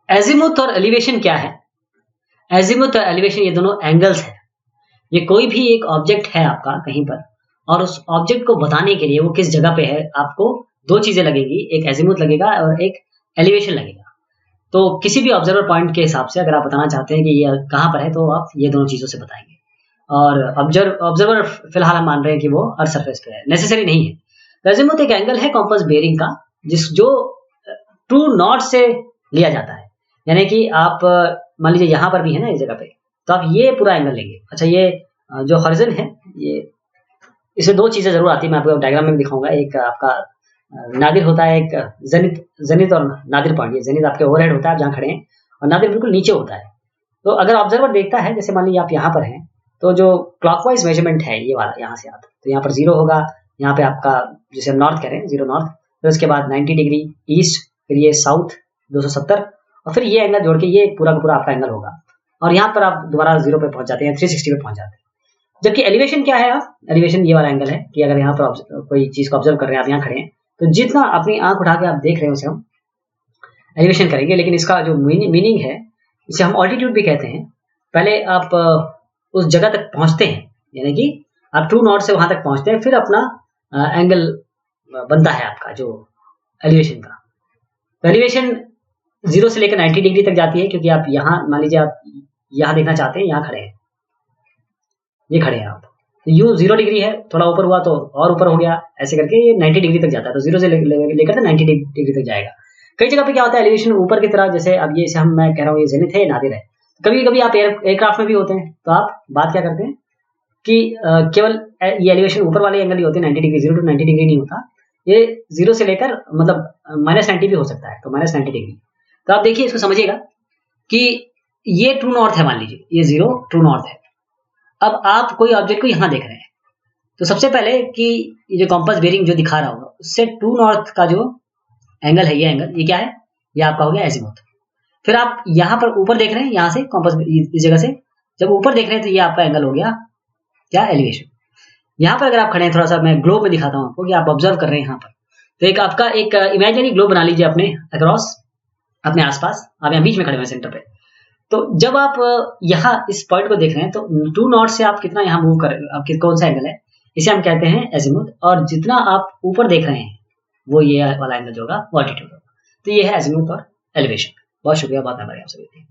Azimuth और elevation क्या है? एजीमुथ और एलिवेशन ये दोनों एंगल्स है। ये कोई भी एक ऑब्जेक्ट है आपका कहीं पर, और उस ऑब्जेक्ट को बताने के लिए वो किस जगह पे है, आपको दो चीजें लगेगी, एक एजीमुथ लगेगा और एक एलिवेशन लगेगा। तो किसी भी ऑब्जर्वर पॉइंट के हिसाब से अगर आप बताना चाहते हैं कि ये कहाँ पर है, तो आप ये दोनों चीजों से बताएंगे। और ऑब्जर्वर फिलहाल हम मान रहे हैं कि वो अर्थ सरफेस पे है, नेसेसरी नहीं है। एजीमुथ एक एंगल है कॉम्पास बेयरिंग का, जो ट्रू नॉर्थ से लिया जाता है। यानी कि आप मान लीजिए यहाँ पर भी है ना इस जगह पे, तो आप ये पूरा एंगल लेंगे। अच्छा, ये जो हॉरिजन है, ये इसमें दो चीजें जरूर आती है, मैं आपको डायग्राम में भी दिखाऊंगा। एक आपका नादिर होता है, एक जेनिथ और नादिर पॉइंट। ये जेनिथ आपके ओवरहेड होता है, आप जहाँ खड़े हैं, और नादिर बिल्कुल नीचे होता है। तो अगर ऑब्जर्वर देखता है, जैसे मान लीजिए आप यहाँ पर हैं, तो जो क्लॉकवाइज मेजरमेंट है ये वाला यहाँ से आता है, तो यहाँ पर 0 होगा। यहाँ पे आपका जैसे नॉर्थ कह रहे हैं 0 नॉर्थ, फिर उसके बाद 90 डिग्री ईस्ट, फिर ये साउथ 270, और फिर ये एंगल जोड़ के ये पूरा का पूरा आपका एंगल होगा। और यहाँ पर आप दोबारा 0 पे पहुंच जाते हैं, 360 पे पहुंच जाते हैं। जबकि एलिवेशन क्या है? आप एलिवेशन ये वाला एंगल है कि अगर यहाँ पर कोई चीज को ऑब्जर्व कर रहे हैं, आप यहाँ खड़े हैं, तो जितना अपनी आंख उठा के आप देख रहे हैं उसे हम एलिवेशन करेंगे। लेकिन इसका जो मीनिंग है, इसे हम ऑल्टीट्यूड भी कहते हैं। पहले आप उस जगह तक पहुंचते हैं, यानी कि आप ट्रू नॉर्थ से वहां तक पहुंचते हैं, फिर अपना एंगल बनता है आपका जो एलिवेशन का। तो एलिवेशन 0 से लेकर 90 डिग्री तक जाती है, क्योंकि आप यहाँ मान लीजिए आप यहाँ देखना चाहते हैं, यहाँ खड़े हैं, ये खड़े हैं आप, तो यू 0 डिग्री है, थोड़ा ऊपर हुआ तो और ऊपर हो गया, ऐसे करके ये 90 डिग्री तक जाता है। तो 0 से लेकर 90 डिग्री तक जाएगा। कई जगह पे क्या होता है, एलिवेशन ऊपर की तरह, जैसे अब ये हम मैं कह रहा हूँ ये जेनिथ है, नादिर है। कभी कभी आप एयरक्राफ्ट में भी होते हैं, तो आप बात क्या करते हैं कि केवल ये एलिवेशन ऊपर वाले एंगल ही होते हैं 90 डिग्री, 0 to 90 डिग्री नहीं होता। ये 0 से लेकर मतलब -90 भी हो सकता है, तो -90 डिग्री। तो आप देखिए, इसको समझिएगा कि ये ट्रू नॉर्थ है, मान लीजिए ये 0 ट्रू नॉर्थ है। अब आप कोई ऑब्जेक्ट को यहाँ देख रहे हैं, तो सबसे पहले कि ये जो कॉम्पास बेयरिंग जो दिखा रहा होगा, उससे ट्रू नॉर्थ का जो एंगल है, ये एंगल, ये क्या है, ये आपका हो गया एजीमुथ। फिर आप यहाँ पर ऊपर देख रहे हैं, यहाँ से कॉम्पास इस जगह से जब ऊपर देख रहे हैं, तो ये आपका एंगल हो गया क्या, एलिवेशन। यहाँ पर अगर आप खड़े हैं, थोड़ा सा मैं ग्लोब में दिखाता हूँ आपको कि आप ऑब्जर्व कर रहे हैं यहाँ पर, तो एक आपका एक इमेजिनरी ग्लोब बना लीजिए अपने अक्रॉस, अपने आसपास। आप यहाँ बीच में खड़े हुए सेंटर पे, तो जब आप यहाँ इस पॉइंट को देख रहे हैं, तो ट्रू नॉर्थ से आप कितना यहाँ मूव कर रहे हो, आपके कौन सा एंगल है, इसे हम कहते हैं एजीमुथ। और जितना आप ऊपर देख रहे हैं, वो ये वाला एंगल जो होगा वो ऑल्टीट्यूड होगा। तो ये है एजीमुथ और एलिवेशन। बहुत शुक्रिया, बात कर रहे हैं आप सभी।